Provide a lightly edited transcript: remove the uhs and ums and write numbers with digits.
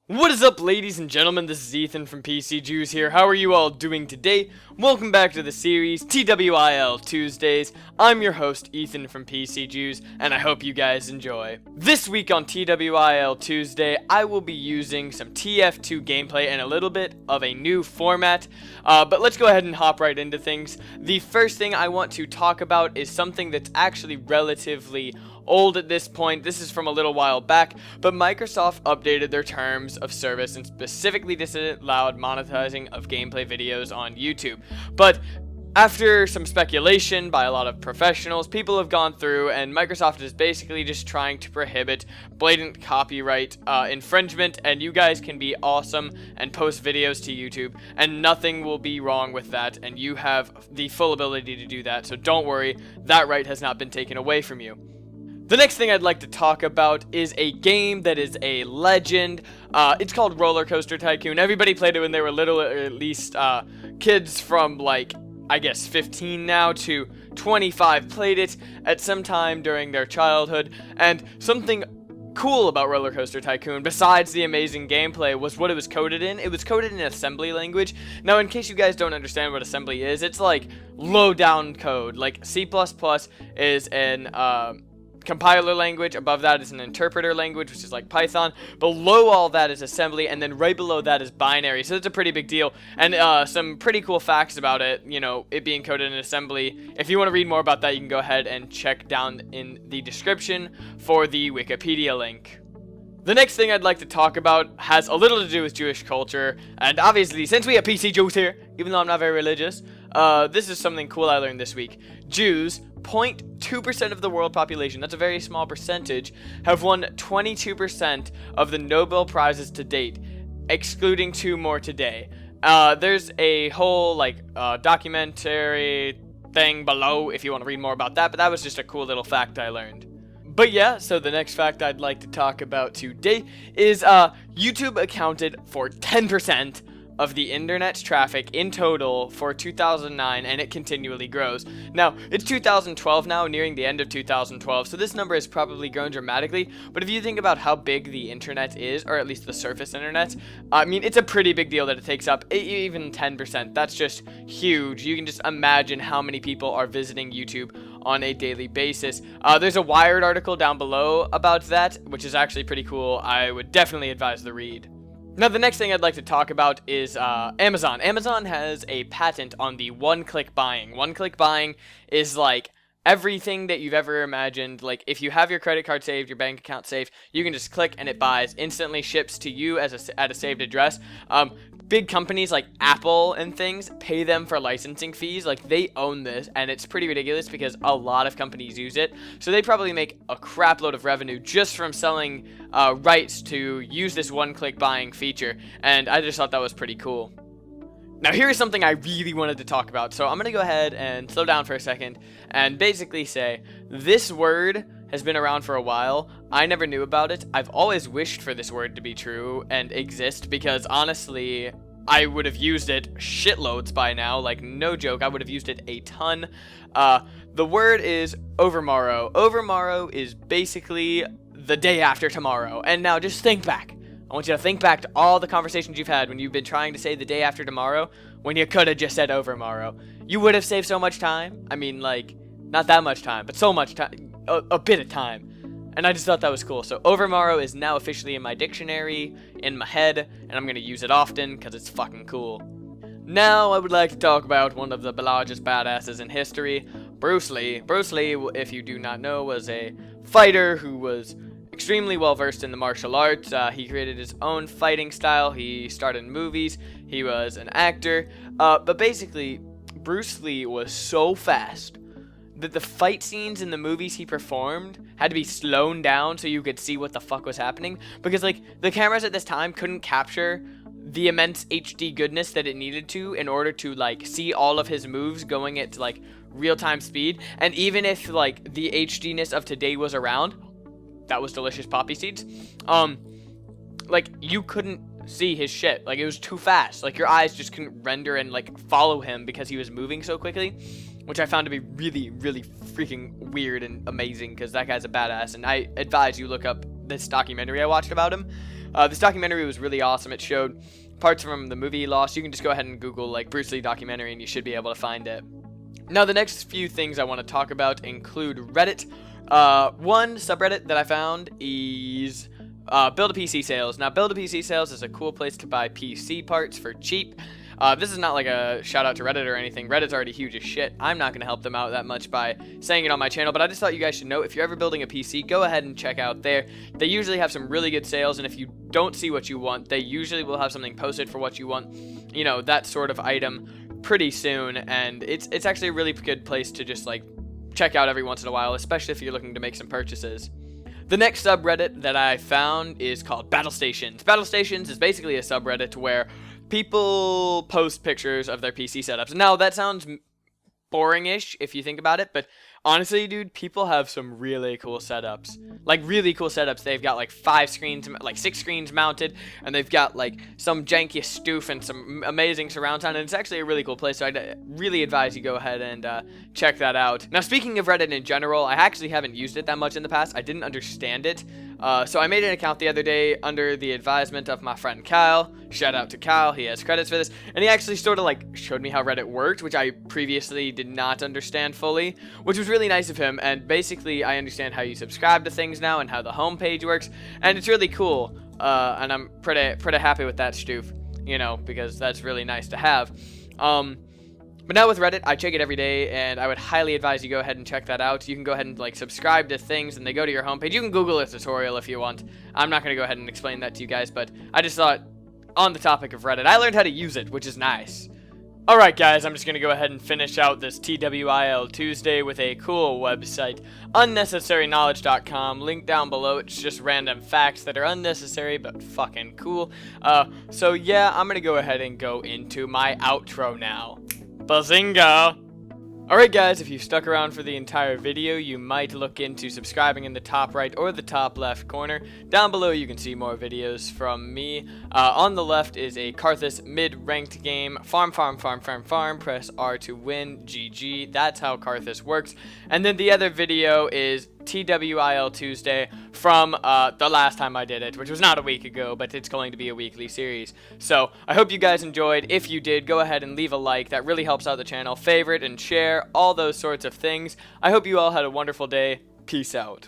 What is up, ladies and gentlemen? This is Ethan from PCJews here. How are you all doing today? Welcome back to the series TWIL Tuesdays. I'm your host, Ethan from PCJews, and I hope you guys enjoy. This week on TWIL Tuesday, I will be using some TF2 gameplay and a little bit of a new format. But let's go ahead and hop right into things. The first thing I want to talk about is something that's actually relatively old at this point. This is from a little while back, but Microsoft updated their terms of service and specifically disallowed monetizing of gameplay videos on YouTube. But after some speculation by a lot of professionals, people have gone through and Microsoft is basically just trying to prohibit blatant copyright infringement, and you guys can be awesome and post videos to YouTube and nothing will be wrong with that, and you have the full ability to do that, so don't worry, that right has not been taken away from you. The next thing I'd like to talk about is a game that is a legend. It's called Roller Coaster Tycoon. Everybody played it when they were little, or at least kids from like, I guess 15 now to 25 played it at some time during their childhood. And something cool about Roller Coaster Tycoon, besides the amazing gameplay, was what it was coded in. It was coded in assembly language. Now, in case you guys don't understand what assembly is, it's like low down code. Like C++ is an compiler language, above that is an interpreter language, which is like Python, below all that is assembly, and then right below that is binary, so it's a pretty big deal. And some pretty cool facts about it, you know, it being coded in assembly. If you want to read more about that, you can go ahead and check down in the description for the Wikipedia link. The next thing I'd like to talk about has a little to do with Jewish culture, and obviously, since we have PCJews here, even though I'm not very religious, this is something cool I learned this week. Jews, 0.2% of the world population, that's a very small percentage, have won 22% of the Nobel Prizes to date, excluding 2 more today. There's a whole, documentary thing below if you want to read more about that, but that was just a cool little fact I learned. But yeah, so the next fact I'd like to talk about today is YouTube accounted for 10% of the internet's traffic in total for 2009, and it continually grows. Now, it's 2012 now, nearing the end of 2012, so this number has probably grown dramatically, but if you think about how big the internet is, or at least the surface internet, I mean, it's a pretty big deal that it takes up even 10%. That's just huge. You can just imagine how many people are visiting YouTube on a daily basis. There's a Wired article down below about that, which is actually pretty cool. I would definitely advise the read. Now, the next thing I'd like to talk about is Amazon. Amazon has a patent on the one-click buying. One-click buying is like everything that you've ever imagined. Like, if you have your credit card saved, your bank account saved, you can just click and it buys, instantly ships to you as at a saved address. Big companies like Apple and things pay them for licensing fees. Like, they own this, and it's pretty ridiculous because a lot of companies use it. So they probably make a crap load of revenue just from selling rights to use this one-click buying feature, and I just thought that was pretty cool. Now, here's something I really wanted to talk about, so I'm going to go ahead and slow down for a second and basically say this word has been around for a while. I never knew about it. I've always wished for this word to be true and exist because, honestly, I would have used it shitloads by now. Like, no joke, I would have used it a ton. The word is overmorrow. Overmorrow is basically the day after tomorrow. And now just think back. I want you to think back to all the conversations you've had when you've been trying to say the day after tomorrow when you could have just said overmorrow. You would have saved so much time. I mean, like, not that much time, but so much time. A bit of time. And I just thought that was cool. So overmorrow is now officially in my dictionary, in my head, and I'm going to use it often because it's fucking cool. Now I would like to talk about one of the largest badasses in history, Bruce Lee. Bruce Lee, if you do not know, was a fighter who was extremely well versed in the martial arts. He created his own fighting style. He starred in movies. He was an actor. But basically, Bruce Lee was so fast that the fight scenes in the movies he performed had to be slowed down so you could see what the fuck was happening, because like the cameras at this time couldn't capture the immense HD goodness that it needed to in order to like see all of his moves going at like real-time speed. And even if like the HDness of today was around, that was delicious poppy seeds, like you couldn't see his shit. Like, it was too fast. Like, your eyes just couldn't render and like follow him because he was moving so quickly, which I found to be really, really freaking weird and amazing because that guy's a badass, and I advise you look up this documentary I watched about him. This documentary was really awesome. It showed parts from the movie Lost. You can just go ahead and Google like Bruce Lee documentary and you should be able to find it. Now the next few things I want to talk about include Reddit. One subreddit that I found is Build a PC Sales. Now Build a PC Sales is a cool place to buy PC parts for cheap. This is not like a shout out to Reddit or anything. Reddit's already huge as shit. I'm not going to help them out that much by saying it on my channel, but I just thought you guys should know, if you're ever building a PC, go ahead and check out there. They usually have some really good sales, and if you don't see what you want, they usually will have something posted for what you want, you know, that sort of item pretty soon, and it's actually a really good place to just like check out every once in a while, especially if you're looking to make some purchases. The next subreddit that I found is called Battle Stations. Battle Stations is basically a subreddit where people post pictures of their PC setups. Now, that sounds boring-ish if you think about it, but honestly, dude, people have some really cool setups. Like, really cool setups. They've got, like, 6 screens mounted, and they've got, like, some janky stoof and some amazing surround sound, and it's actually a really cool place, so I'd really advise you go ahead and check that out. Now, speaking of Reddit in general, I actually haven't used it that much in the past. I didn't understand it. So I made an account the other day under the advisement of my friend Kyle. Shout out to Kyle, he has credits for this. And he actually sort of like showed me how Reddit worked, which I previously did not understand fully, which was really nice of him. And basically I understand how you subscribe to things now and how the homepage works. And it's really cool. And I'm pretty happy with that, Stoof, you know, because that's really nice to have. But now with Reddit, I check it every day, and I would highly advise you go ahead and check that out. You can go ahead and like subscribe to things, and they go to your homepage. You can Google a tutorial if you want. I'm not going to go ahead and explain that to you guys, but I just thought, on the topic of Reddit, I learned how to use it, which is nice. Alright guys, I'm just going to go ahead and finish out this TWIL Tuesday with a cool website, unnecessaryknowledge.com, link down below. It's just random facts that are unnecessary but fucking cool. So yeah, I'm going to go ahead and go into my outro now. Bazinga! Alright guys, if you stuck around for the entire video, you might look into subscribing in the top right or the top left corner. Down below you can see more videos from me. On the left is a Karthus mid-ranked game. Farm, press R to win, GG. That's how Karthus works. And then the other video is TWIL Tuesday from the last time I did it, which was not a week ago, but it's going to be a weekly series. So I hope you guys enjoyed. If you did, go ahead and leave a like. That really helps out the channel. Favorite and share, all those sorts of things. I hope you all had a wonderful day. Peace out.